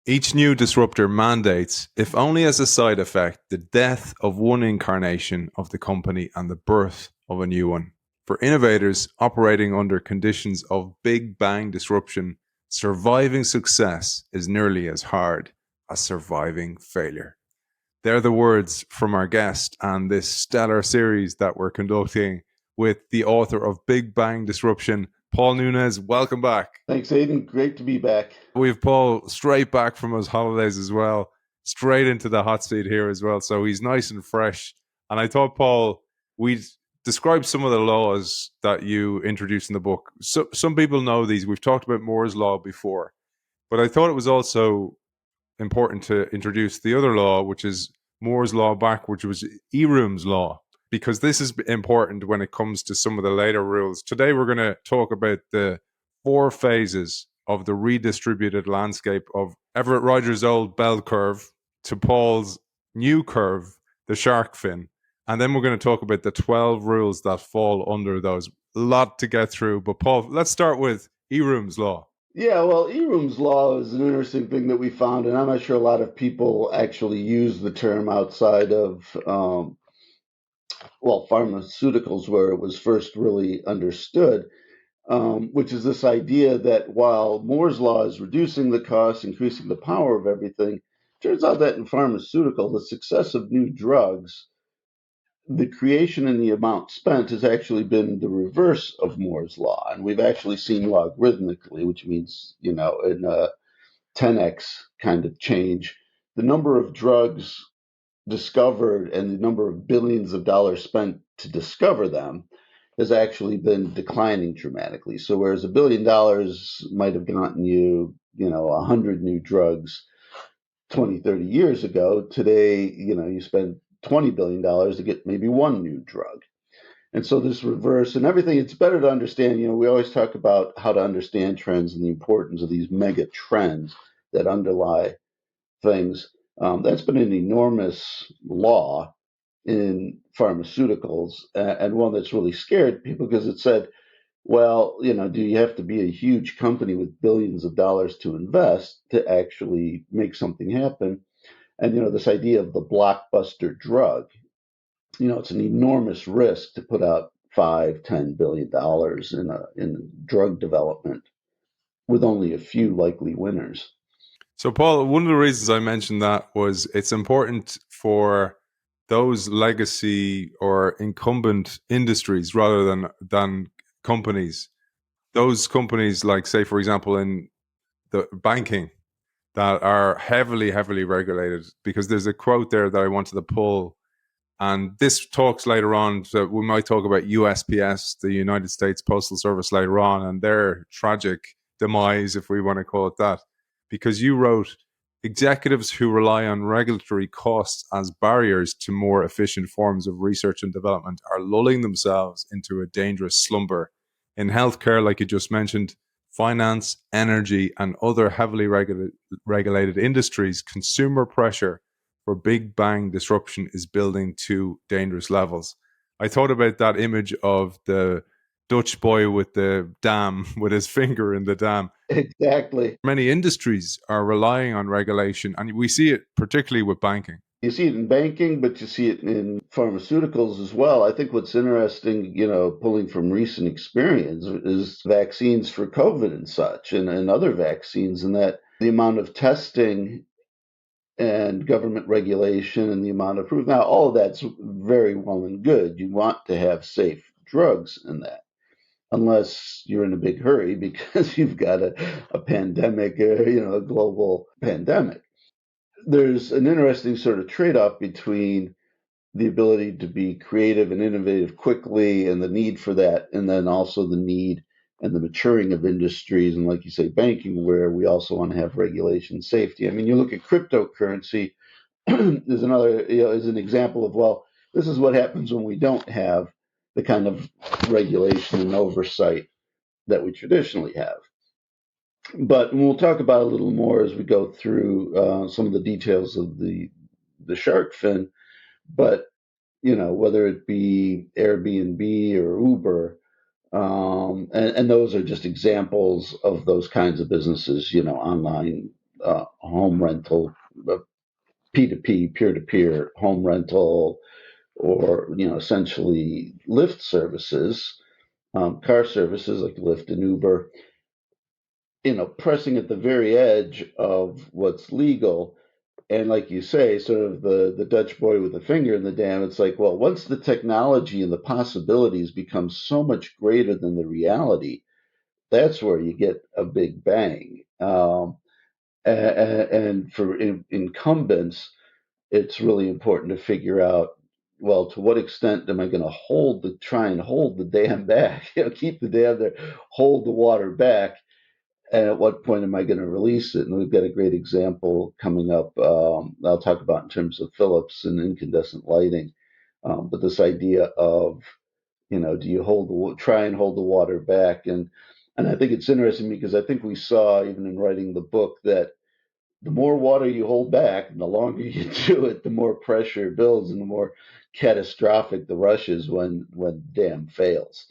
Each new disruptor mandates, if only as a side effect, the death of one incarnation of the company and the birth of a new one. For innovators operating under conditions of big bang disruption, surviving success is nearly as hard as surviving failure. They're the words from our guest and this stellar series that we're conducting with the author of Big Bang Disruption, Paul Nunes. Welcome back. Thanks, Aidan. Great to be back. We have Paul straight back from his holidays as well, straight into the hot seat here as well. So he's nice and fresh. And I thought, Paul, we'd describe some of the laws that you introduced in the book. So, some people know these. We've talked about Moore's Law before. But I thought it was also important to introduce the other law, which is Moore's Law back, which was Eroom's Law, because this is important when it comes to some of the later rules. Today, we're going to talk about the 4 phases of the redistributed landscape of Everett Rogers' old bell curve to Paul's new curve, the shark fin. And then we're going to talk about the 12 rules that fall under those. A lot to get through. But Paul, let's start with Eroom's Law. Yeah, well, Eroom's Law is an interesting thing that we found, and I'm not sure a lot of people actually use the term outside of, pharmaceuticals, where it was first really understood. Which is this idea that while Moore's Law is reducing the cost, increasing the power of everything, turns out that in pharmaceutical, the success of new drugs, the creation and the amount spent has actually been the reverse of Moore's Law. And we've actually seen logarithmically, which means, in a 10x kind of change, the number of drugs discovered and the number of billions of dollars spent to discover them has actually been declining dramatically. So whereas $1 billion might have gotten you, 100 new drugs 20, 30 years ago, today, you spend $20 billion to get maybe one new drug. And so this reverse and everything, it's better to understand, we always talk about how to understand trends and the importance of these mega trends that underlie things. That's been an enormous law in pharmaceuticals, and one that's really scared people because it said, well, do you have to be a huge company with billions of dollars to invest to actually make something happen? And, this idea of the blockbuster drug, it's an enormous risk to put out $5-10 billion in drug development with only a few likely winners. So, Paul, one of the reasons I mentioned that was it's important for those legacy or incumbent industries rather than companies. Those companies, like, say, for example, in the banking, that are heavily regulated, because there's a quote there that I wanted to pull, and this talks later on. So we might talk about USPS, the United States Postal Service, later on, and their tragic demise, if we want to call it that, because you wrote, executives who rely on regulatory costs as barriers to more efficient forms of research and development are lulling themselves into a dangerous slumber. In healthcare, like you just mentioned, finance, energy, and other heavily regulated industries, consumer pressure for big bang disruption is building to dangerous levels. I thought about that image of the Dutch boy with the dam, with his finger in the dam. Exactly. Many industries are relying on regulation, and we see it particularly with banking. You see it in banking, but you see it in pharmaceuticals as well. I think what's interesting, pulling from recent experience, is vaccines for COVID and such, and other vaccines, and that the amount of testing and government regulation and the amount of proof. Now, all of that's very well and good. You want to have safe drugs in that, unless you're in a big hurry because you've got a pandemic, a global pandemic. There's an interesting sort of trade-off between the ability to be creative and innovative quickly and the need for that, and then also the need and the maturing of industries, and like you say, banking, where we also want to have regulation safety. I mean, you look at cryptocurrency is another, is an example of, well, this is what happens when we don't have the kind of regulation and oversight that we traditionally have. But we'll talk about a little more as we go through some of the details of the shark fin. But whether it be Airbnb or Uber, and those are just examples of those kinds of businesses, online home rental, P2P, peer-to-peer home rental, or essentially Lyft services, car services like Lyft and Uber, pressing at the very edge of what's legal. And like you say, sort of the Dutch boy with the finger in the dam, it's like, well, once the technology and the possibilities become so much greater than the reality, that's where you get a big bang. And for incumbents, it's really important to figure out, well, to what extent am I going to try and hold the dam back, keep the dam there, hold the water back, and at what point am I going to release it? And we've got a great example coming up. I'll talk about in terms of Philips and incandescent lighting. But this idea of, do you try and hold the water back? And I think it's interesting because I think we saw even in writing the book that the more water you hold back and the longer you do it, the more pressure builds and the more catastrophic the rush is when dam fails.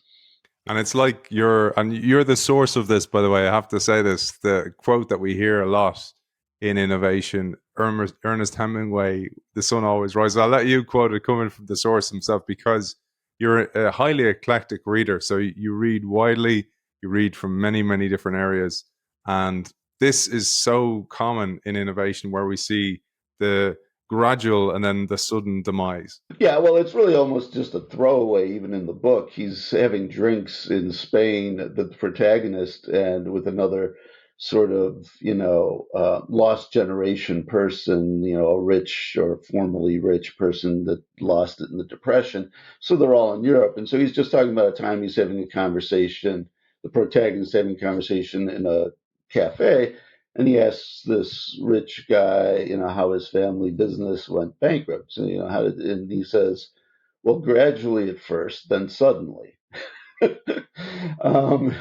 And it's like you're the source of this, by the way. I have to say this: the quote that we hear a lot in innovation, Ernest Hemingway, "The sun always rises." I'll let you quote it coming from the source himself because you're a highly eclectic reader. So you read widely, you read from many, many different areas, and this is so common in innovation where we see the gradual and then the sudden demise. Yeah, well, it's really almost just a throwaway, even in the book. He's having drinks in Spain, the protagonist, and with another sort of, lost generation person, a rich or formerly rich person that lost it in the Depression. So they're all in Europe. And so he's just talking about a time he's having a conversation, the protagonist having a conversation in a cafe, and he asks this rich guy, how his family business went bankrupt. So, and he says, well, gradually at first, then suddenly. um,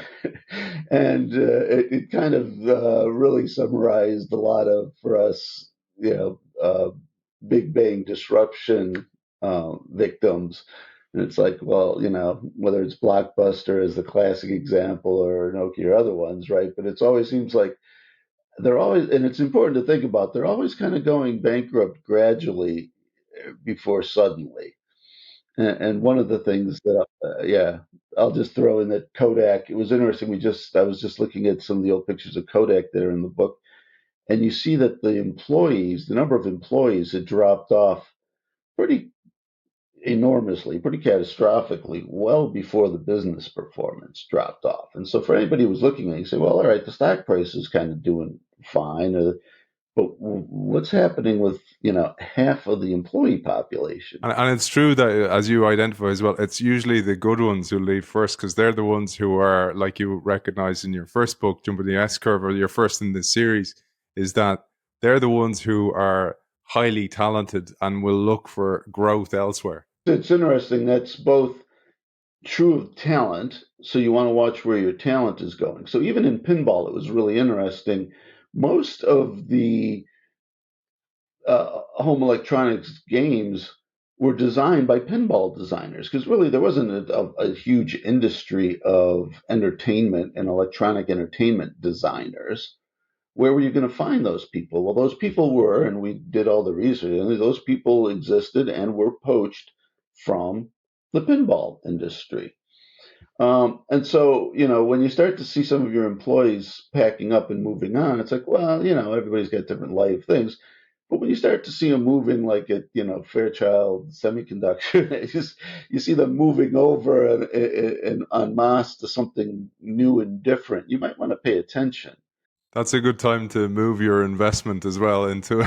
and it kind of really summarized a lot of, for us, Big Bang disruption victims. And it's like, well, whether it's Blockbuster as the classic example or Nokia or other ones, right? But it always seems like they're always, and it's important to think about, they're always kind of going bankrupt gradually before suddenly. And one of the things that, yeah, I'll just throw in that Kodak, it was interesting. I was just looking at some of the old pictures of Kodak there in the book, and you see that the number of employees had dropped off pretty enormously, pretty catastrophically, well before the business performance dropped off. And so for anybody who was looking at it, you say, well, all right, the stock price is kind of doing fine. But what's happening with half of the employee population? And it's true that, as you identify as well, it's usually the good ones who leave first because they're the ones who are, like you recognize in your first book, Jumping the S Curve, or your first in this series, is that they're the ones who are highly talented and will look for growth elsewhere. It's interesting. That's both true of talent. So you want to watch where your talent is going. So even in pinball, it was really interesting. Most of the home electronics games were designed by pinball designers because really there wasn't a huge industry of entertainment and electronic entertainment designers. Where were you going to find those people? Well, those people were, and we did all the research, and those people existed and were poached from the pinball industry. And so, when you start to see some of your employees packing up and moving on, it's like, well, everybody's got different life things. But when you start to see them moving, like at, Fairchild Semiconductor, you see them moving over and en masse to something new and different. You might want to pay attention. That's a good time to move your investment as well into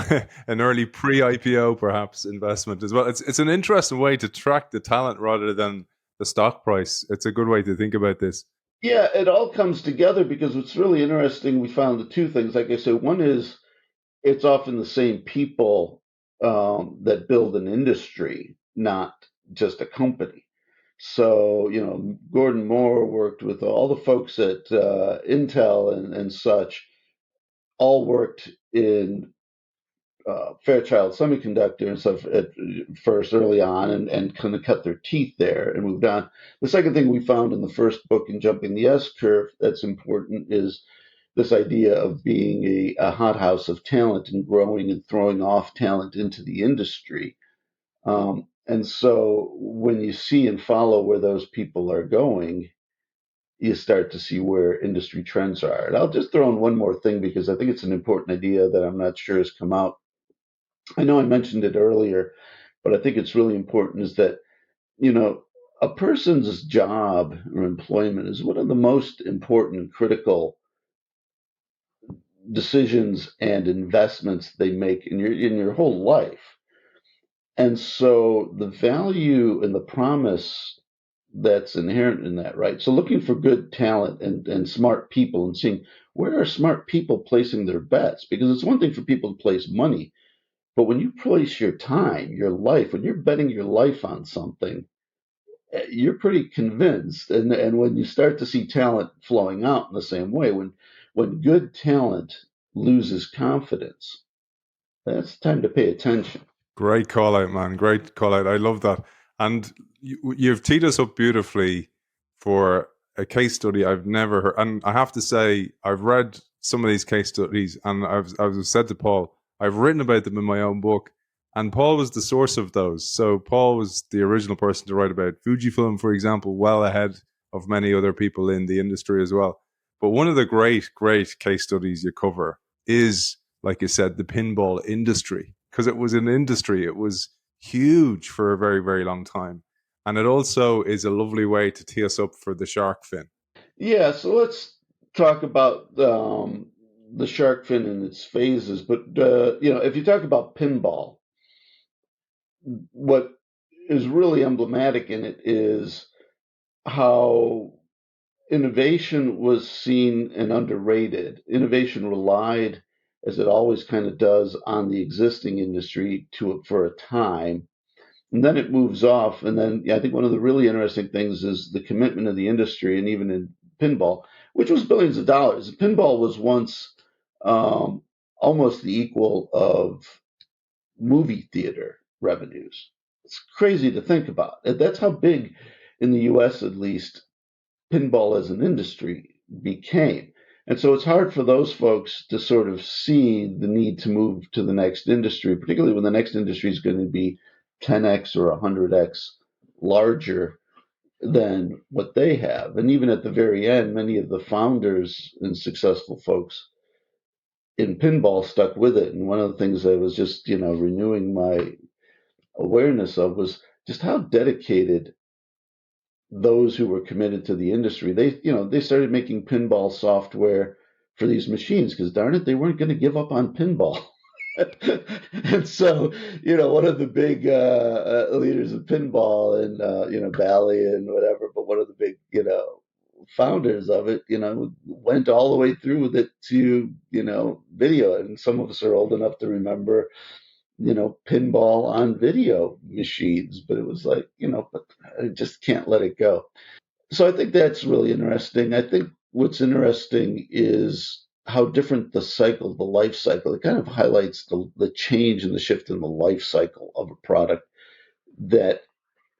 an early pre-IPO, perhaps, investment as well. It's an interesting way to track the talent rather than the stock price. It's a good way to think about this. Yeah, it all comes together because what's really interesting, we found the two things. Like I said, one is it's often the same people that build an industry, not just a company. So, Gordon Moore worked with all the folks at Intel and such, all worked in Fairchild Semiconductor and stuff at first early on and kind of cut their teeth there and moved on. The second thing we found in the first book in Jumping the S Curve that's important is this idea of being a hothouse of talent and growing and throwing off talent into the industry. And so when you see and follow where those people are going, you start to see where industry trends are. And I'll just throw in one more thing because I think it's an important idea that I'm not sure has come out. I know I mentioned it earlier, but I think it's really important is that, you know, a person's job or employment is one of the most important critical decisions and investments they make in your whole life. And so the value and the promise that's inherent in that, right? So looking for good talent and smart people and seeing where are smart people placing their bets, because it's one thing for people to place money, but when you place your time, your life, when you're betting your life on something, you're pretty convinced. And when you start to see talent flowing out in the same way, when good talent loses confidence, that's time to pay attention. Great call out, man. Great call out. I love that. And you've teed us up beautifully for a case study I've never heard. And I have to say, I've read some of these case studies, and I've said to Paul, I've written about them in my own book. And Paul was the source of those. So Paul was the original person to write about Fujifilm, for example, well ahead of many other people in the industry as well. But one of the great case studies you cover is, like you said, the pinball industry, because it was an industry. It was huge for a very long time. And it also is a lovely way to tee us up for the shark fin. Yeah, so let's talk about the shark fin and its phases. But if you talk about pinball, what is really emblematic in it is how innovation was seen and underrated. Innovation relied, as it always kind of does, on the existing industry for a time, and then it moves off. And then I think one of the really interesting things is the commitment of the industry, and even in pinball, which was billions of dollars. Pinball was once um, almost the equal of movie theater revenues. It's crazy to think about. That's how big, in the U.S. at least, pinball as an industry became. And so it's hard for those folks to sort of see the need to move to the next industry, particularly when the next industry is going to be 10x or 100x larger than what they have. And even at the very end, many of the founders and successful folks in pinball stuck with it. And one of the things I was just, renewing my awareness of was just how dedicated those who were committed to the industry. They started making pinball software for these machines because darn it, they weren't going to give up on pinball. And so, one of the big leaders of pinball and Bally and whatever, but one of the big founders of it, went all the way through with it to video. And some of us are old enough to remember pinball on video machines, but it was like, but I just can't let it go. So I think that's really interesting. I think what's interesting is how different the life cycle, it kind of highlights the change and the shift in the life cycle of a product that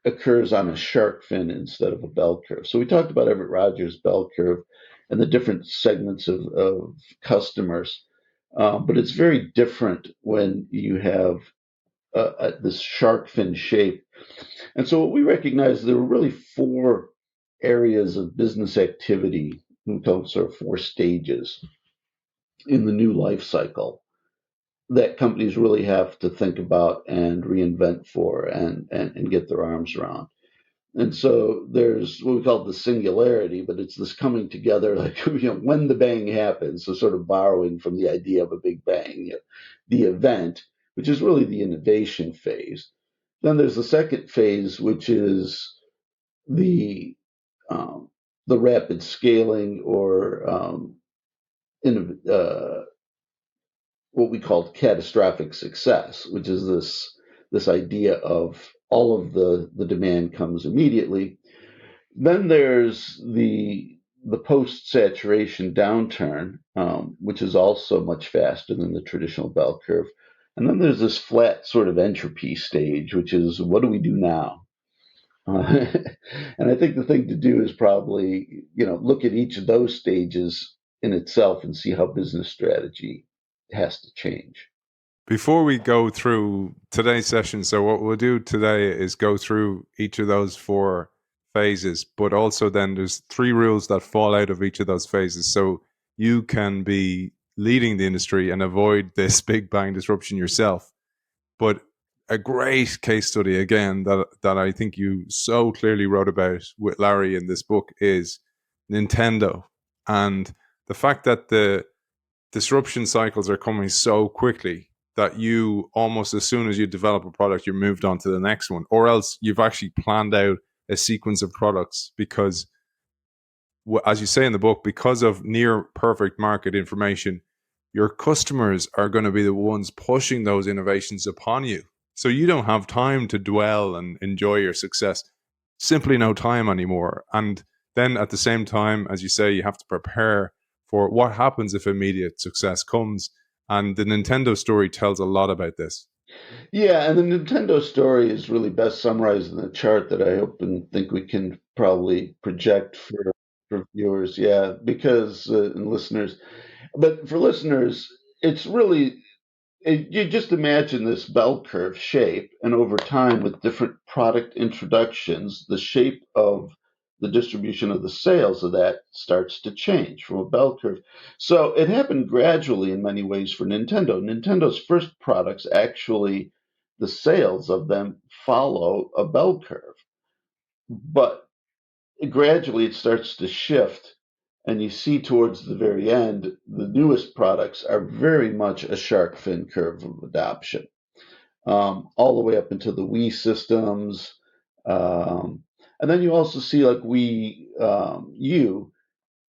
occurs on a shark fin instead of a bell curve. So we talked about Everett Rogers' bell curve and the different segments of customers. But it's very different when you have this shark fin shape. And so what we recognize, there were really four areas of business activity, we call them sort of four stages in the new life cycle that companies really have to think about and reinvent for and get their arms around. And so there's what we call the singularity, but it's this coming together, like when the bang happens. So sort of borrowing from the idea of a big bang, the event, which is really the innovation phase. Then there's the second phase, which is the um, the rapid scaling or in, what we call catastrophic success, which is this idea of all of the demand comes immediately. Then there's the post saturation downturn, which is also much faster than the traditional bell curve. And then there's this flat sort of entropy stage, which is what do we do now? And I think the thing to do is probably look at each of those stages in itself and see how business strategy has to change. Before we go through today's session, so what we'll do today is go through each of those 4 phases, but also then there's 3 rules that fall out of each of those phases. So you can be leading the industry and avoid this big bang disruption yourself. But a great case study, again, that I think you so clearly wrote about with Larry in this book is Nintendo. And the fact that the disruption cycles are coming so quickly that you almost, as soon as you develop a product, you're moved on to the next one, or else you've actually planned out a sequence of products because, as you say in the book, because of near perfect market information, your customers are going to be the ones pushing those innovations upon you. So you don't have time to dwell and enjoy your success. Simply no time anymore. And then at the same time, as you say, you have to prepare for what happens if immediate success comes. And the Nintendo story tells a lot about this. Yeah, and the Nintendo story is really best summarized in a chart that I hope and think we can probably project for viewers. Yeah, because and listeners, but for listeners, it's really you just imagine this bell curve shape, and over time, with different product introductions, the shape of the distribution of the sales of that starts to change from a bell curve. So it happened gradually in many ways for Nintendo. Nintendo's first products actually, the sales of them follow a bell curve, but gradually it starts to shift. And you see towards the very end, the newest products are very much a shark fin curve of adoption, all the way up into the Wii systems. Um, and then you also see like Wii U,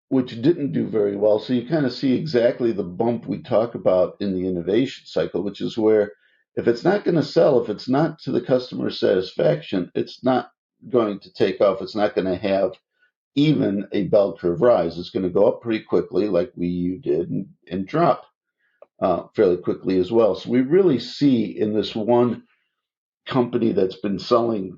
which didn't do very well. So you kind of see exactly the bump we talk about in the innovation cycle, which is where if it's not going to sell, if it's not to the customer satisfaction, it's not going to take off. It's not going to have even a bell curve rise. It's going to go up pretty quickly, like Wii U did, and drop fairly quickly as well. So we really see in this one company that's been selling,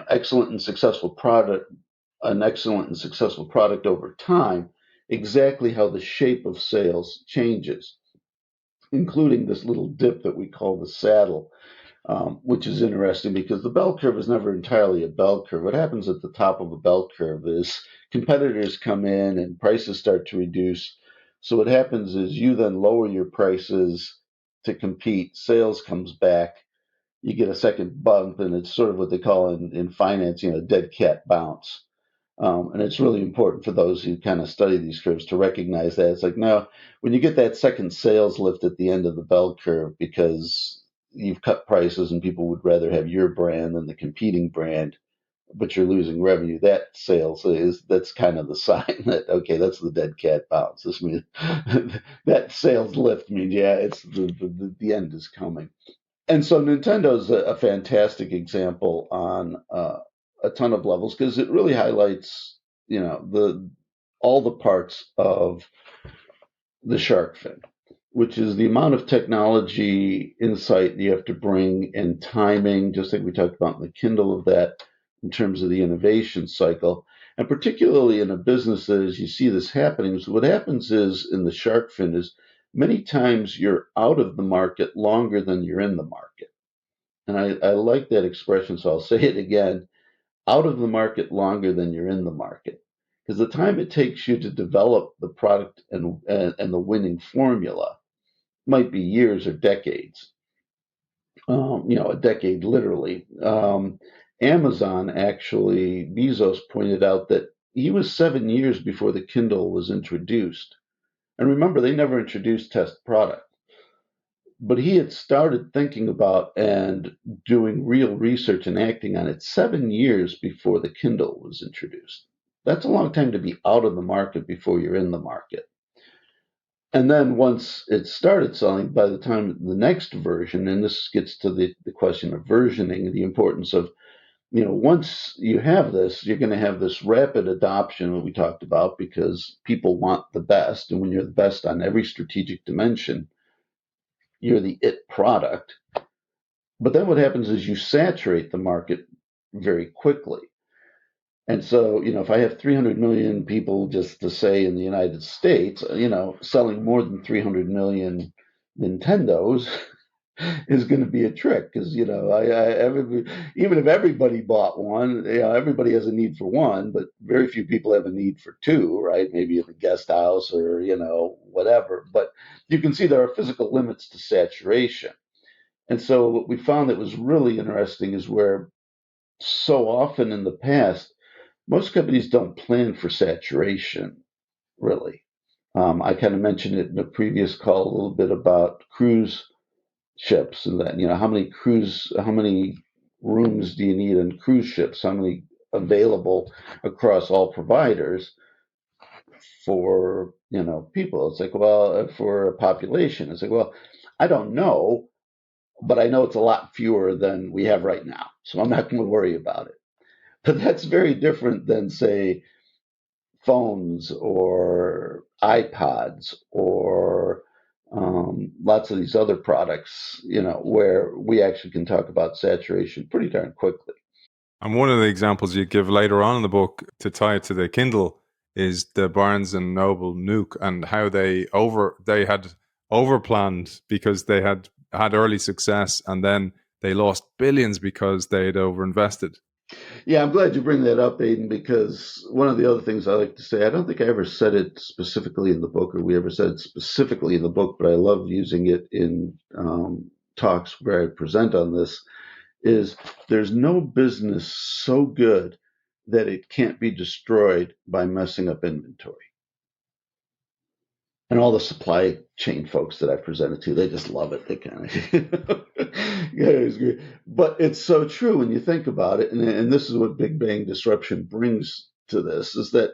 excellent and successful product, an excellent and successful product over time, exactly how the shape of sales changes, including this little dip that we call the saddle, which is interesting because the bell curve is never entirely a bell curve. What happens at the top of a bell curve is competitors come in and prices start to reduce. So what happens is you then lower your prices to compete, sales comes back, you get a second bump, and it's sort of what they call in finance, a dead cat bounce. And it's really important for those who kind of study these curves to recognize that. It's like, no, when you get that second sales lift at the end of the bell curve because you've cut prices and people would rather have your brand than the competing brand, but you're losing revenue, that's kind of the sign that, okay, that's the dead cat bounce. This means that sales lift means, yeah, it's the end is coming. And so Nintendo's a fantastic example on a ton of levels because it really highlights, the all the parts of the shark fin, which is the amount of technology insight you have to bring and timing, just like we talked about in the Kindle of that, in terms of the innovation cycle. And particularly in a business that, as you see this happening, so what happens is in the shark fin is many times you're out of the market longer than you're in the market. And I like that expression, so I'll say it again: out of the market longer than you're in the market. Because the time it takes you to develop the product and the winning formula might be years or decades, a decade literally. Amazon actually, Bezos pointed out that he was 7 years before the Kindle was introduced. And remember, they never introduced test product. But he had started thinking about and doing real research and acting on it 7 years before the Kindle was introduced. That's a long time to be out of the market before you're in the market. And then once it started selling, by the time the next version, and this gets to the question of versioning, the importance of, once you have this, you're going to have this rapid adoption that we talked about because people want the best. And when you're the best on every strategic dimension, you're the it product. But then what happens is you saturate the market very quickly. And so, if I have 300 million people, just to say in the United States, selling more than 300 million Nintendos is going to be a trick because, even if everybody bought one, everybody has a need for one, but very few people have a need for two, right? Maybe in the guest house or, whatever. But you can see there are physical limits to saturation. And so what we found that was really interesting is where so often in the past, most companies don't plan for saturation, really. I kind of mentioned it in a previous call a little bit about cruise ships and that, how many rooms do you need in cruise ships? How many available across all providers for, people? It's like, well, for a population, it's like, well, I don't know, but I know it's a lot fewer than we have right now. So I'm not going to worry about it. But that's very different than, say, phones or iPods or lots of these other products, where we actually can talk about saturation pretty darn quickly. And one of the examples you give later on in the book to tie it to the Kindle is the Barnes and Noble Nuke and how they had overplanned because they had early success, and then they lost billions because they had overinvested. Yeah, I'm glad you bring that up, Aidan, because one of the other things I like to say, I don't think I ever said it specifically in the book, or we ever said it specifically in the book, but I love using it in talks where I present on this, is there's no business so good that it can't be destroyed by messing up inventory. And all the supply chain folks that I've presented to, they just love it. They kind of, yeah, it's great. But it's so true when you think about it. And this is what Big Bang disruption brings to this, is that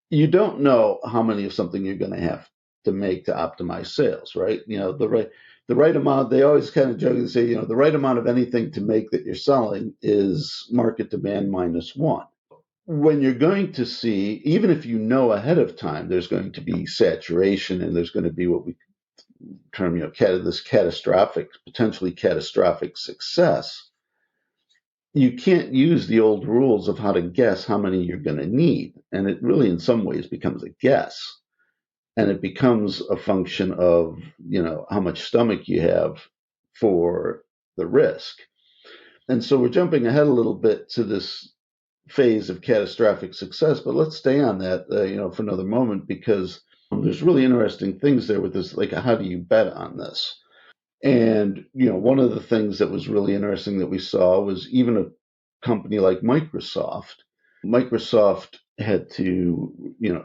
you don't know how many of something you're going to have to make to optimize sales, right? The right amount. They always kind of joke and say, the right amount of anything to make that you're selling is market demand minus one. When you're going to see, even if you know ahead of time, there's going to be saturation and there's going to be what we term, this potentially catastrophic success. You can't use the old rules of how to guess how many you're going to need. And it really, in some ways, becomes a guess. And it becomes a function of, how much stomach you have for the risk. And so we're jumping ahead a little bit to this phase of catastrophic success, but let's stay on that, for another moment, because there's really interesting things there with this, like how do you bet on this? And, one of the things that was really interesting that we saw was even a company like Microsoft. Microsoft had to,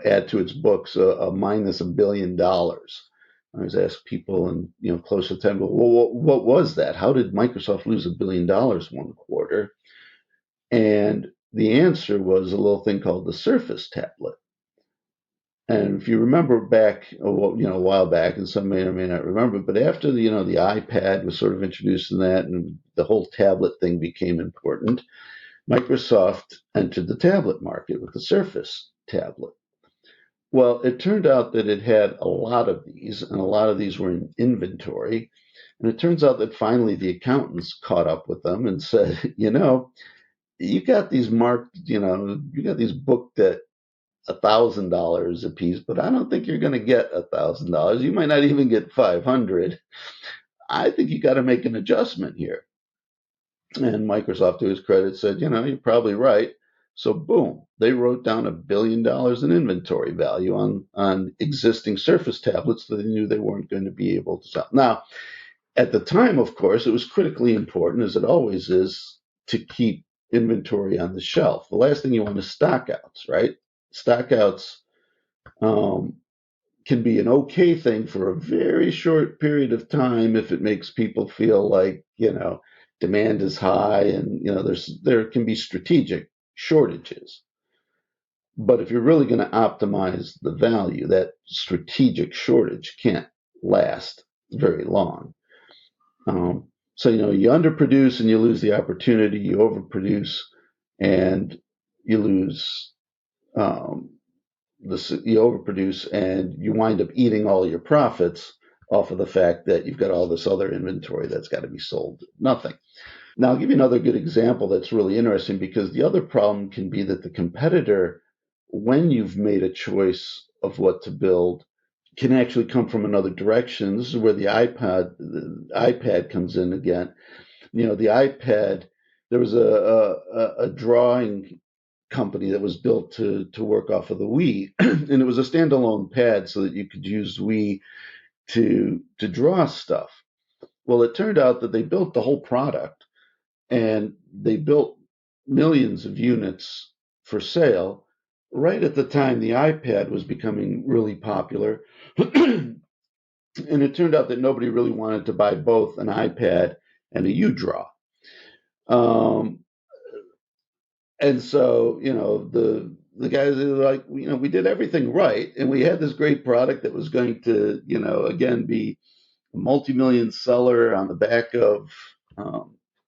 add to its books a minus $1 billion. I was asked people and, close to 10, well, what was that? How did Microsoft lose $1 billion one quarter? And the answer was a little thing called the Surface tablet. And if you remember back, a while back, and some may or may not remember, but after the iPad was sort of introduced in that, and the whole tablet thing became important, Microsoft entered the tablet market with the Surface tablet. Well, it turned out that it had a lot of these, and a lot of these were in inventory. And it turns out that finally the accountants caught up with them and said, you got these marked, you got these booked at $1,000 a piece, but I don't think you're going to get $1,000. You might not even get 500. I think you got to make an adjustment here. And Microsoft, to his credit, said, you're probably right. So boom, they wrote down $1 billion in inventory value on existing Surface tablets that they knew they weren't going to be able to sell. Now, at the time, of course, it was critically important, as it always is, to keep inventory on the shelf. The last thing you want is stockouts, right? Stockouts can be an okay thing for a very short period of time if it makes people feel like, demand is high and, there can be strategic shortages. But if you're really going to optimize the value, that strategic shortage can't last very long. So, you underproduce and you lose the opportunity, you overproduce and you lose, you overproduce and you wind up eating all your profits off of the fact that you've got all this other inventory that's got to be sold. Nothing. Now, I'll give you another good example that's really interesting, because the other problem can be that the competitor, when you've made a choice of what to build, can actually come from another direction. This is where the iPad comes in again. The iPad, there was a drawing company that was built to work off of the Wii, and it was a standalone pad so that you could use Wii to draw stuff. Well, it turned out that they built the whole product, and they built millions of units for sale right at the time the iPad was becoming really popular. And it turned out that nobody really wanted to buy both an iPad and a UDraw. Um, and so, the guys are like, we did everything right, and we had this great product that was going to, again, be a multi-million seller on the back of,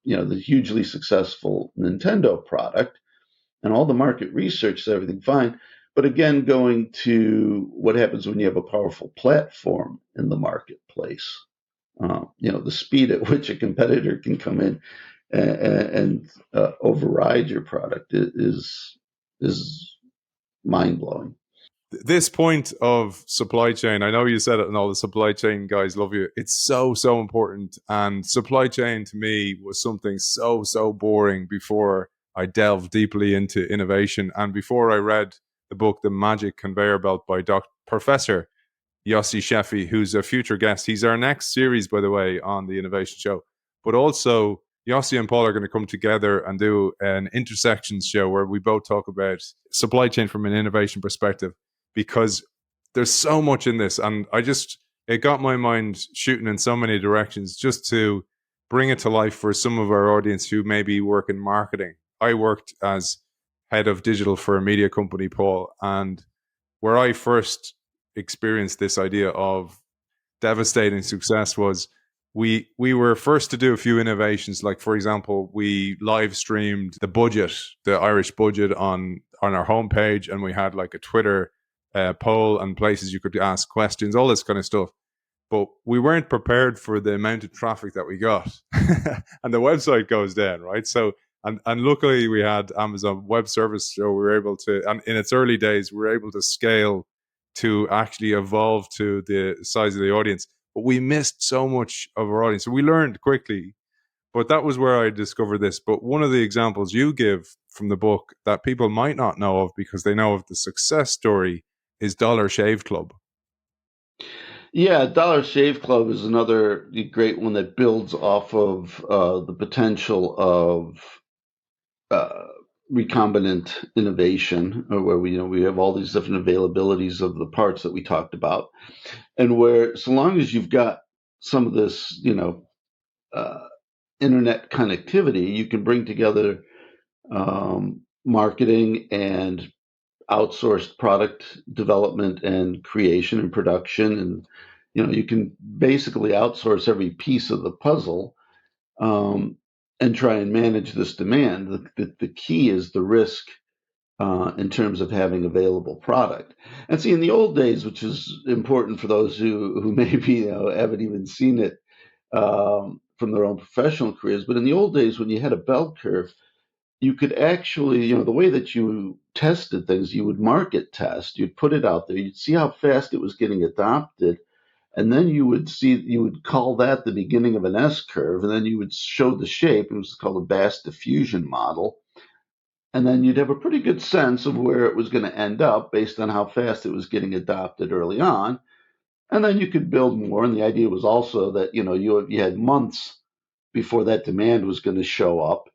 the hugely successful Nintendo product, and all the market research is everything fine. But again, going to what happens when you have a powerful platform in the marketplace, the speed at which a competitor can come in and override your product is mind blowing. This point of supply chain, I know you said it and all the supply chain guys love you. It's so, so important. And supply chain to me was something so, so boring before I delved deeply into innovation. And before I read the book, The Magic Conveyor Belt by Professor Yossi Sheffi, who's a future guest. He's our next series, by the way, on the Innovation Show. But also, Yossi and Paul are going to come together and do an intersections show where we both talk about supply chain from an innovation perspective, because there's so much in this. And it got my mind shooting in so many directions just to bring it to life for some of our audience who maybe work in marketing. I worked as head of digital for a media company, Paul, and where I first experienced this idea of devastating success was we were first to do a few innovations. Like, for example, we live streamed the Irish budget on our homepage, and we had like a Twitter poll and places you could ask questions, all this kind of stuff. But we weren't prepared for the amount of traffic that we got, and the website goes down, right? So, and luckily we had Amazon Web Service, so we were able to, and in its early days, we were able to scale to actually evolve to the size of the audience. But we missed so much of our audience. So we learned quickly, but that was where I discovered this. But one of the examples you give from the book that people might not know of because they know of the success story is Dollar Shave Club. Yeah, Dollar Shave Club is another great one that builds off of the potential of recombinant innovation, where we have all these different availabilities of the parts that we talked about, and where, so long as you've got some of this, internet connectivity, you can bring together marketing and outsourced product development and creation and production, and you can basically outsource every piece of the puzzle, and try and manage this demand. The key is the risk in terms of having available product. And see, in the old days, which is important for those who maybe haven't even seen it from their own professional careers, but in the old days when you had a bell curve, you could actually, the way that you tested things, you would market test, you'd put it out there, you'd see how fast it was getting adopted, and then you would call that the beginning of an S curve, and then you would show the shape. It was called a Bass diffusion model. And then you'd have a pretty good sense of where it was going to end up based on how fast it was getting adopted early on. And then you could build more. And the idea was also that, you had months before that demand was going to show up,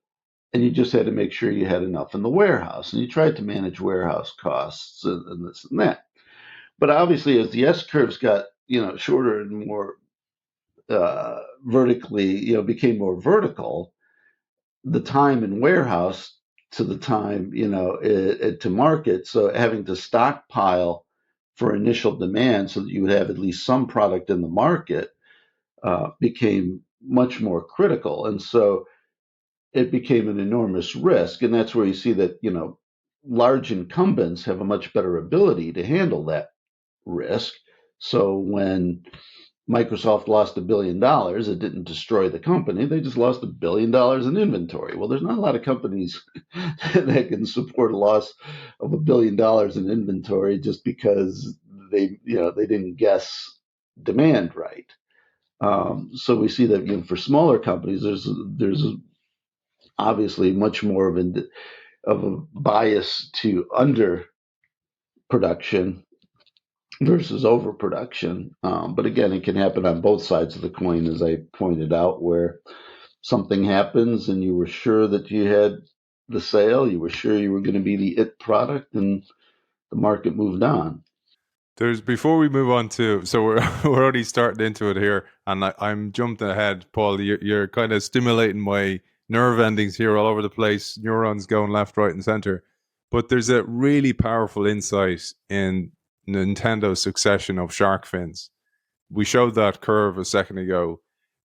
and you just had to make sure you had enough in the warehouse. And you tried to manage warehouse costs and this and that. But obviously, as the S curves got, shorter and more vertically, became more vertical, the time in warehouse to the time, to market. So having to stockpile for initial demand so that you would have at least some product in the market became much more critical. And so it became an enormous risk. And that's where you see that, large incumbents have a much better ability to handle that risk. So when Microsoft lost $1 billion. It didn't destroy the company. They just lost $1 billion in inventory. Well, there's not a lot of companies that can support a loss of $1 billion in inventory just because they didn't guess demand right. So we see that for smaller companies, there's obviously much more of a bias to under production versus overproduction. But again, it can happen on both sides of the coin, as I pointed out, where something happens and you were sure that you had the sale, you were sure you were going to be the it product, and the market moved on. There's before we move on to so we're we're already starting into it here, and I'm jumped ahead, Paul. You're kind of stimulating my nerve endings here all over the place, neurons going left, right, and center. But there's a really powerful insight in Nintendo's succession of shark fins. We showed that curve a second ago.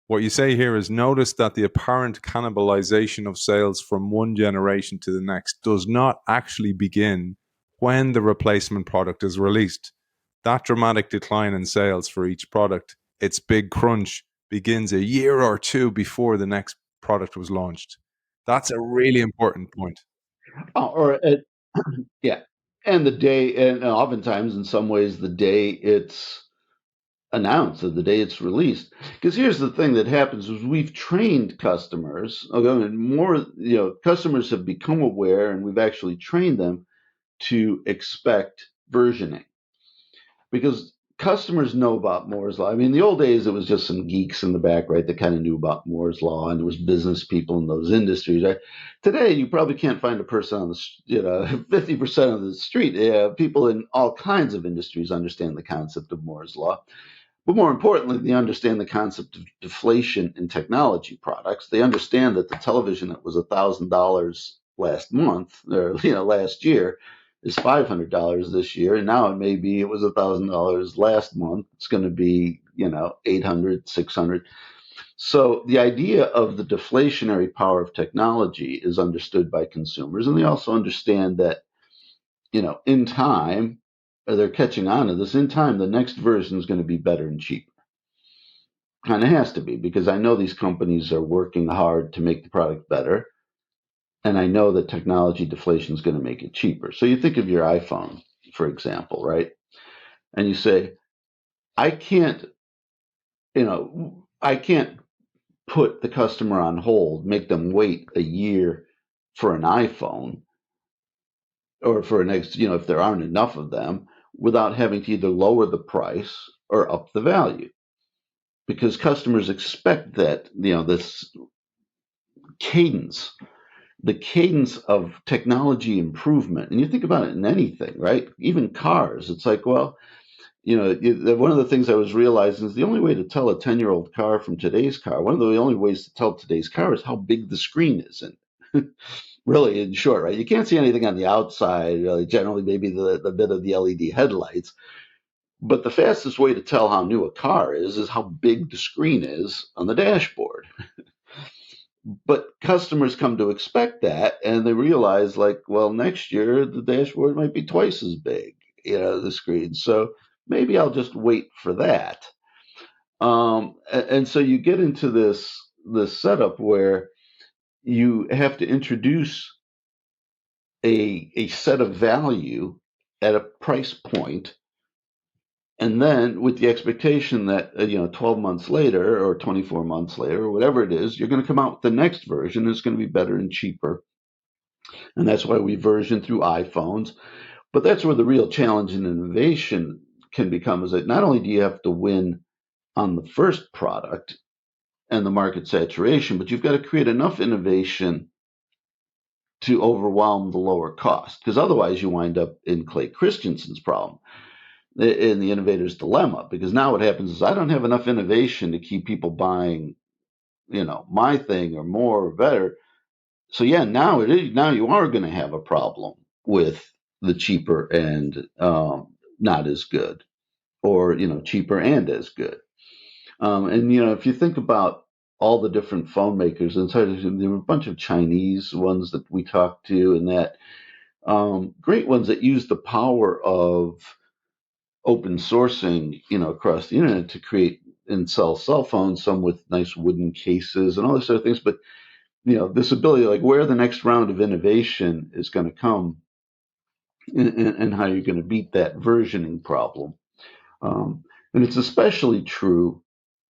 What you say here is notice that the apparent cannibalization of sales from one generation to the next does not actually begin when the replacement product is released. That dramatic decline in sales for each product, its big crunch, begins a year or two before the next product was launched. That's a really important point. Or yeah, and the day, and oftentimes in some ways the day it's announced, or the day it's released. Because here's the thing that happens: is we've trained customers. Okay, and more, customers have become aware, and we've actually trained them to expect versioning, because customers know about Moore's law. I mean, in the old days, it was just some geeks in the back, right, that kind of knew about Moore's law, and there was business people in those industries. Right? Today, you probably can't find a person on the, 50% of the street. Yeah, people in all kinds of industries understand the concept of Moore's law. But more importantly, they understand the concept of deflation in technology products. They understand that the television that was $1,000 last month, or last year, is $500 this year, and now it was $1,000 last month. It's going to be 800, 600. So the idea of the deflationary power of technology is understood by consumers, and they also understand that in time, they're catching on to this. In time, the next version is going to be better and cheaper. Kind of has to be, because I know these companies are working hard to make the product better, and I know that technology deflation is going to make it cheaper. So you think of your iPhone, for example, right? And you say, I can't, I can't put the customer on hold, make them wait a year for an iPhone, or for an if there aren't enough of them, without having to either lower the price or up the value, because customers expect that this cadence, the cadence of technology improvement. And you think about it in anything, right? Even cars. It's like, well, one of the things I was realizing is the only way to tell a 10-year-old car from today's car, one of the only ways to tell today's car is how big the screen is. And really, in short, right? You can't see anything on the outside, really, generally, maybe the bit of the LED headlights. But the fastest way to tell how new a car is how big the screen is on the dashboard. But customers come to expect that, and they realize, like, well, next year the dashboard might be twice as big, the screen. So maybe I'll just wait for that. And so you get into this setup where you have to introduce a set of value at a price point, and then with the expectation that 12 months later or 24 months later or whatever it is, you're going to come out with the next version. It's going to be better and cheaper, and that's why we version through iPhones. But that's where the real challenge in innovation can become, is that not only do you have to win on the first product and the market saturation, but you've got to create enough innovation to overwhelm the lower cost, because otherwise you wind up in Clay Christensen's problem, in the innovator's dilemma. Because now what happens is I don't have enough innovation to keep people buying my thing or more or better. So yeah, now you are going to have a problem with the cheaper and not as good, or cheaper and as good. And if you think about all the different phone makers, and so there were a bunch of Chinese ones that we talked to, and that great ones that use the power of open sourcing, across the internet to create and sell cell phones, some with nice wooden cases and all these sort of things. But this ability, like where the next round of innovation is going to come, and how you're going to beat that versioning problem. And it's especially true,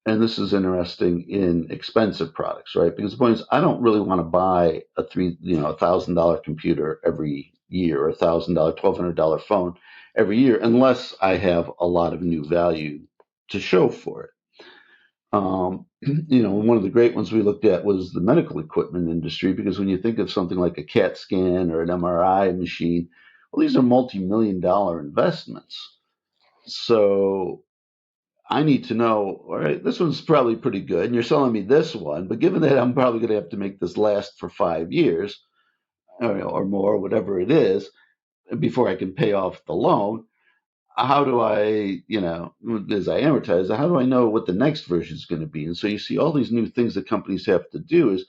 and this is interesting, in expensive products, right? Because the point is, I don't really want to buy $1,000 computer every year, or $1,000, $1,200 phone every year, unless I have a lot of new value to show for it. One of the great ones we looked at was the medical equipment industry, because when you think of something like a CAT scan or an MRI machine, well, these are multi-million-dollar investments. So I need to know, all right, this one's probably pretty good, and you're selling me this one, but given that I'm probably going to have to make this last for 5 years or more, whatever it is, before I can pay off the loan, how do I, as I amortize, how do I know what the next version is going to be? And so you see all these new things that companies have to do is,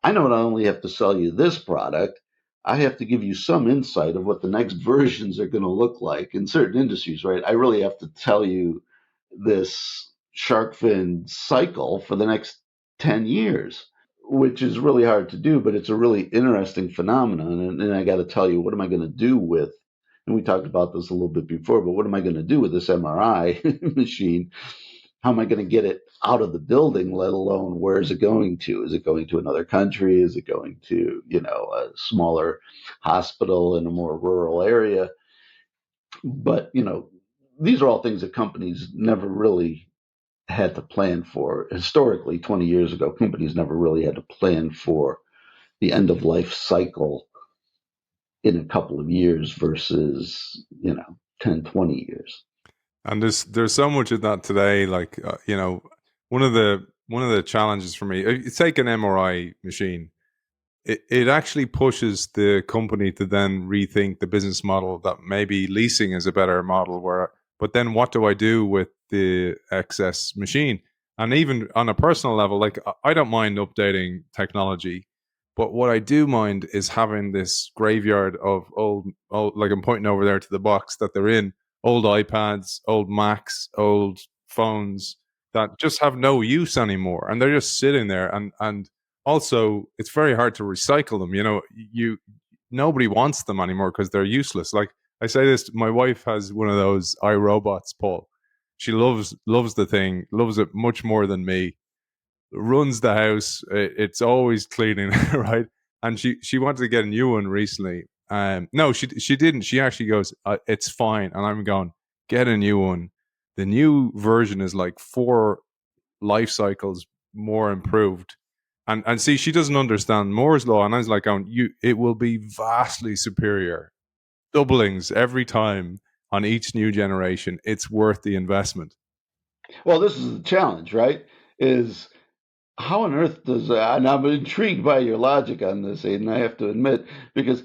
I know not only have to sell you this product, I have to give you some insight of what the next versions are going to look like in certain industries, right? I really have to tell you this shark fin cycle for the next 10 years, which is really hard to do, but it's a really interesting phenomenon. And I got to tell you, what am I going to do with, and we talked about this a little bit before, but what am I going to do with this MRI machine? How am I going to get it out of the building, let alone where is it going to? Is it going to another country? Is it going to, a smaller hospital in a more rural area? But, these are all things that companies never really had to plan for. Historically, 20 years ago, companies never really had to plan for the end of life cycle in a couple of years versus 10, 20 years. And there's so much of that today. Like one of the challenges for me, you take an MRI machine, it actually pushes the company to then rethink the business model, that maybe leasing is a better model, but then what do I do with the excess machine? And even on a personal level, like I don't mind updating technology, but what I do mind is having this graveyard of old, like I'm pointing over there to the box that they're in, old iPads, old Macs, old phones that just have no use anymore, and they're just sitting there. And also, it's very hard to recycle them. Nobody wants them anymore because they're useless. Like I say this, my wife has one of those iRobots, Paul. She loves the thing, loves it much more than me. Runs the house. It's always cleaning, right? And she wanted to get a new one recently. No, she didn't. She actually goes, "It's fine," and I'm going, "Get a new one." The new version is like 4 life cycles more improved. And see, she doesn't understand Moore's law, and I was like, it will be vastly superior, doublings every time on each new generation. It's worth the investment. Well, this is the challenge, right? Is how on earth does, and I'm intrigued by your logic on this, Aidan, I have to admit, because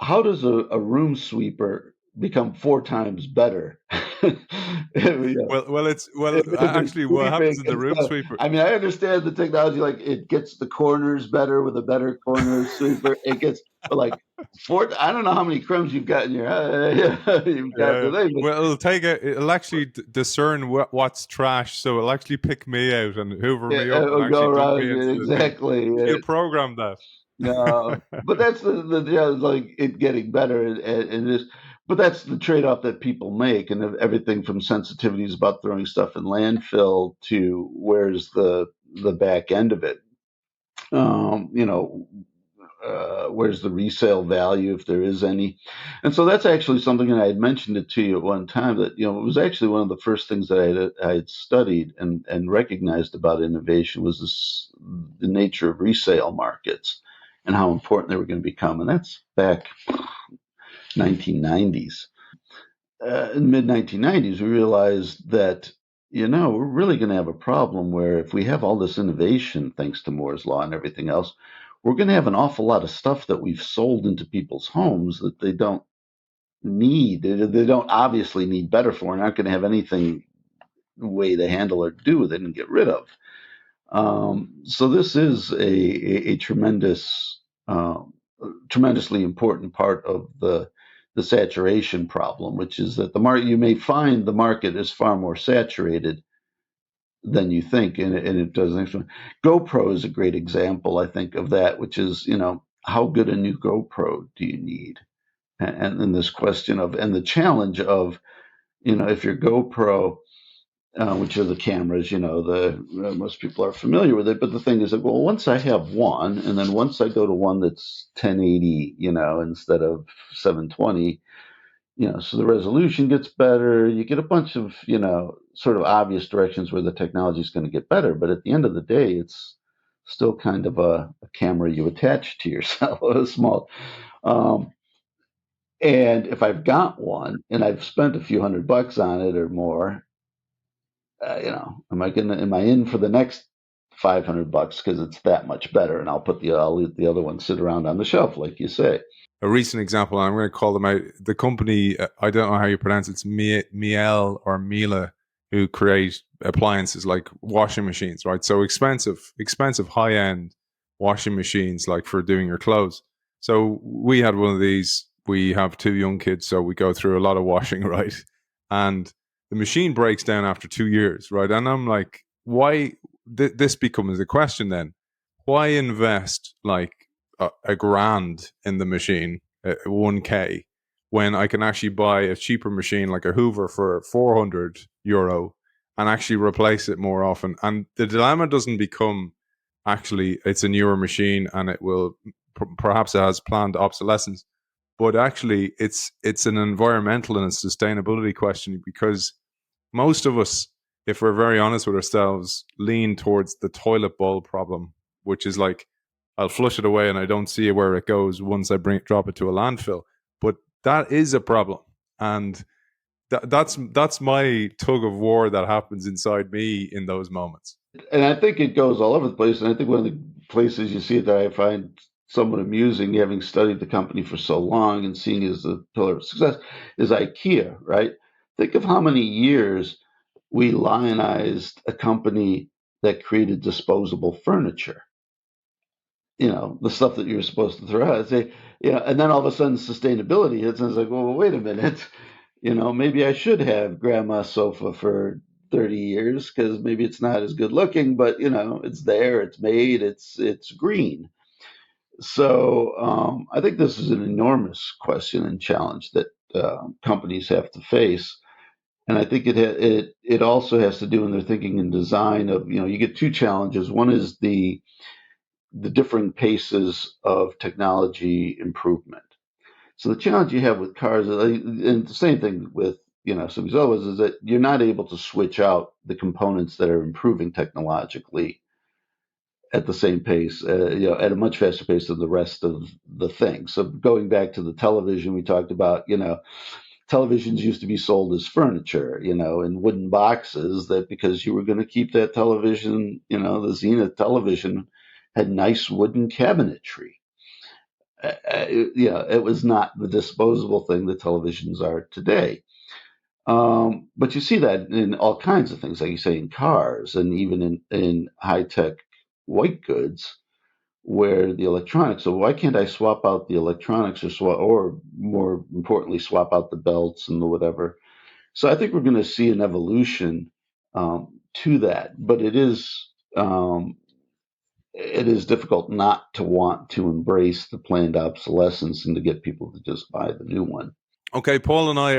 how does a room sweeper become 4 times better? Well, If it's actually, what sweeping happens in the and room stuff. sweeper? I mean, I understand the technology, like it gets the corners better with a better corner sweeper. It gets, but like I don't know how many crumbs you've got in your you've got Yeah. the thing, Well, it'll actually discern what's trash, so it'll actually pick me out and hoover but me up and go actually dump me around into it the thing. exactly. She'll program that. No, but that's like it getting better, and this, but that's the trade-off that people make, and everything from sensitivities about throwing stuff in landfill to where's the back end of it. Um, you know, where's the resale value if there is any, and so that's actually something that I had mentioned it to you at one time, that it was actually one of the first things that I had studied and recognized about innovation was the nature of resale markets and how important they were going to become, and that's back 1990s. In mid 1990s, we realized that we're really going to have a problem where if we have all this innovation thanks to Moore's law and everything else, we're going to have an awful lot of stuff that we've sold into people's homes that they don't need. They don't obviously need better for, and aren't going to have anything way to handle or do with it and get rid of. So this is a tremendous, tremendously important part of the saturation problem, which is that the market, you may find the market is far more saturated than you think, and it does. GoPro is a great example, I think, of that, which is, how good a new GoPro do you need? And this question of, and the challenge of, if your GoPro, which are the cameras, most people are familiar with it. But the thing is that, well, once I have one, and then once I go to one that's 1080, instead of 720, so the resolution gets better. You get a bunch of, sort of obvious directions where the technology is going to get better. But at the end of the day, it's still kind of a camera you attach to yourself, a small. And if I've got one and I've spent a few $100 on it or more, am I in for the next $500 because it's that much better? And I'll let the other one sit around on the shelf, like you say. A recent example, I'm going to call them out. The company, I don't know how you pronounce it, it's Miele or Miele, who create appliances like washing machines, right? So expensive, high end washing machines, like for doing your clothes. So we had one of these. We have 2 young kids, so we go through a lot of washing, right? And the machine breaks down after 2 years, right? And I'm like, why? This becomes a question then. Why invest like a grand in the machine, 1K, when I can actually buy a cheaper machine like a Hoover for €400 and actually replace it more often? And the dilemma doesn't become actually it's a newer machine and it will perhaps it has planned obsolescence, but actually it's an environmental and a sustainability question, because most of us, if we're very honest with ourselves, lean towards the toilet bowl problem, which is like, I'll flush it away and I don't see where it goes once I drop it to a landfill. But that is a problem, and that's my tug of war that happens inside me in those moments. And I think it goes all over the place. And I think one of the places you see it that I find somewhat amusing, having studied the company for so long and seeing it as the pillar of success, is IKEA, right? Think of how many years we lionized a company that created disposable furniture. The stuff that you're supposed to throw out. Say, and then all of a sudden sustainability hits, and it's like, well, wait a minute. Maybe I should have grandma's sofa for 30 years because maybe it's not as good looking, but it's there, it's made, it's green. So I think this is an enormous question and challenge that companies have to face. And I think it also has to do when they're thinking in design of, you get 2 challenges. One is the differing paces of technology improvement. So the challenge you have with cars, and the same thing with some of these others, is that you're not able to switch out the components that are improving technologically at the same pace, at a much faster pace than the rest of the thing. So going back to the television we talked about, televisions used to be sold as furniture, in wooden boxes, that because you were going to keep that television, the Zenith television had nice wooden cabinetry. It was not the disposable thing that televisions are today. But you see that in all kinds of things, like you say, in cars and even in high-tech white goods, where the electronics. So why can't I swap out the electronics, or more importantly, swap out the belts and the whatever? So I think we're going to see an evolution to that, but it is difficult not to want to embrace the planned obsolescence and to get people to just buy the new one. Okay, Paul and I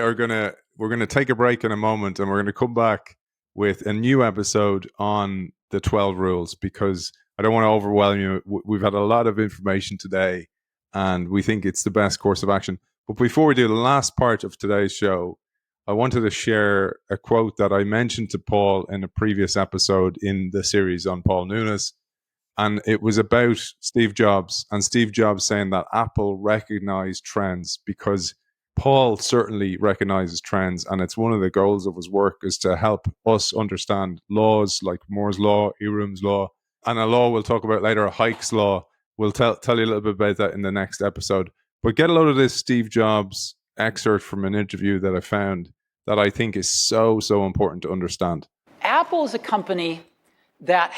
we're gonna take a break in a moment, and we're gonna come back with a new episode on the 12 rules, because I don't want to overwhelm you. We've had a lot of information today, and we think it's the best course of action. But before we do the last part of today's show, I wanted to share a quote that I mentioned to Paul in a previous episode in the series on Paul Nunes. And it was about Steve Jobs, and Steve Jobs saying that Apple recognized trends, because Paul certainly recognizes trends. And it's one of the goals of his work is to help us understand laws like Moore's Law, Ehrum's Law, and a law we'll talk about later, Hike's Law. We'll tell you a little bit about that in the next episode. But get a load of this Steve Jobs excerpt from an interview that I found that I think is so important to understand. Apple is a company that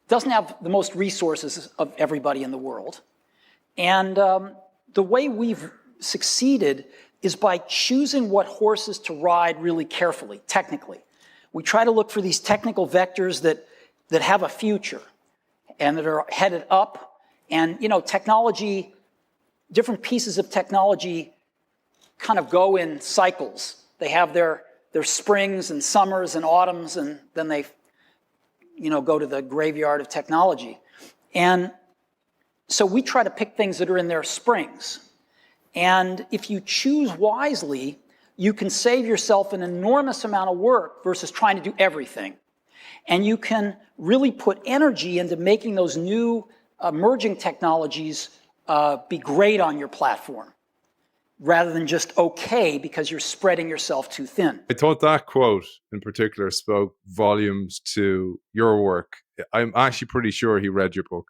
doesn't have the most resources of everybody in the world. And the way we've succeeded is by choosing what horses to ride really carefully, technically. We try to look for these technical vectors that have a future and that are headed up. And, technology, different pieces of technology kind of go in cycles. They have their springs and summers and autumns, and then they, go to the graveyard of technology. And so we try to pick things that are in their springs. And if you choose wisely, you can save yourself an enormous amount of work versus trying to do everything. And you can really put energy into making those new emerging technologies be great on your platform, rather than just okay because you're spreading yourself too thin. I thought that quote in particular spoke volumes to your work. I'm actually pretty sure he read your book.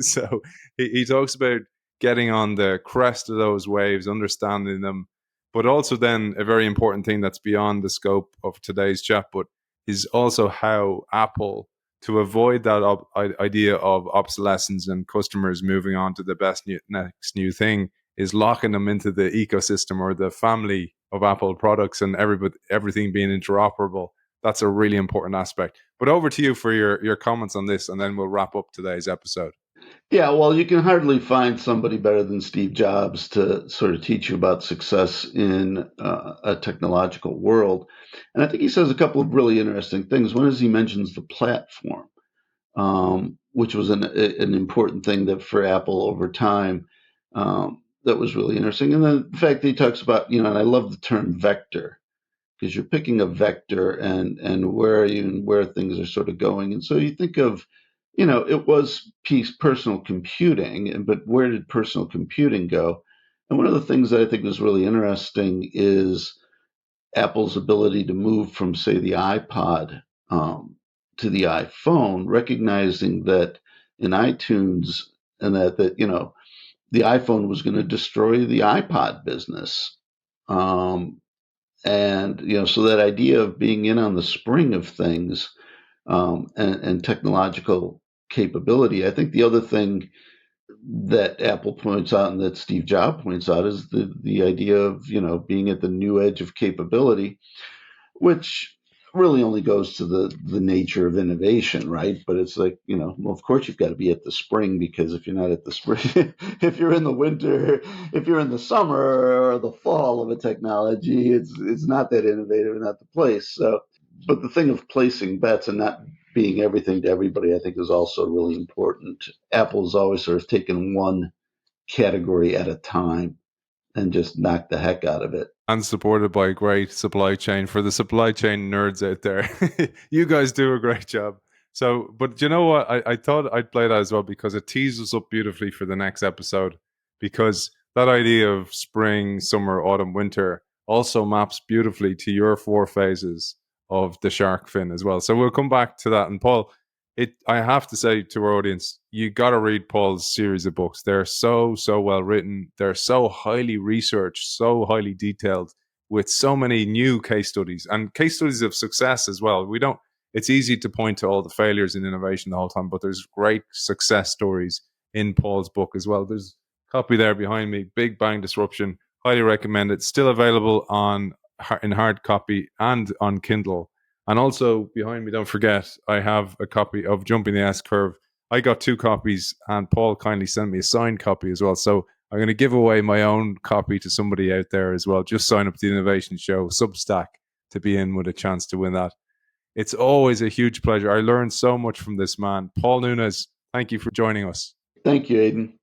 So he talks about getting on the crest of those waves, understanding them, but also then a very important thing that's beyond the scope of today's chat, but is also how Apple, to avoid that idea of obsolescence and customers moving on to the next new thing, is locking them into the ecosystem or the family of Apple products and everything being interoperable. That's a really important aspect. But over to you for your comments on this, and then we'll wrap up today's episode. Yeah, well, you can hardly find somebody better than Steve Jobs to sort of teach you about success in a technological world. And I think he says a couple of really interesting things. One is he mentions the platform, which was an important thing that for Apple over time that was really interesting. And then the fact that he talks about, and I love the term vector, because you're picking a vector and where are you and where things are sort of going. And so you think of, it was personal computing, but where did personal computing go? And one of the things that I think is really interesting is Apple's ability to move from, say, the iPod to the iPhone, recognizing that in iTunes and that the iPhone was going to destroy the iPod business. And so that idea of being in on the spring of things and technological capability. I think the other thing that Apple points out and that Steve Jobs points out is the idea of being at the new edge of capability, which really only goes to the nature of innovation, right? But it's like, well, of course you've got to be at the spring, because if you're not at the spring, if you're in the winter, if you're in the summer or the fall of a technology, it's not that innovative and not the place. So, but the thing of placing bets and not being everything to everybody, I think, is also really important. Apple's always sort of taken one category at a time and just knocked the heck out of it. And supported by a great supply chain. For the supply chain nerds out there, you guys do a great job. So, but you know what? I thought I'd play that as well because it teases us up beautifully for the next episode. Because that idea of spring, summer, autumn, winter also maps beautifully to your 4 phases of the shark fin as well. So we'll come back to that. And Paul, I have to say to our audience, you got to read Paul's series of books. They're so well written. They're so highly researched, so highly detailed, with so many new case studies and case studies of success as well. It's easy to point to all the failures in innovation the whole time, but there's great success stories in Paul's book as well. There's a copy there behind me, Big Bang Disruption. Highly recommend it. Still available in hard copy and on Kindle. And also behind me, don't forget, I have a copy of Jumping the S-Curve. I got 2 copies and Paul kindly sent me a signed copy as well. So I'm going to give away my own copy to somebody out there as well. Just sign up to the Innovation Show Substack to be in with a chance to win that. It's always a huge pleasure. I learned so much from this man. Paul Nunes, thank you for joining us. Thank you, Aidan.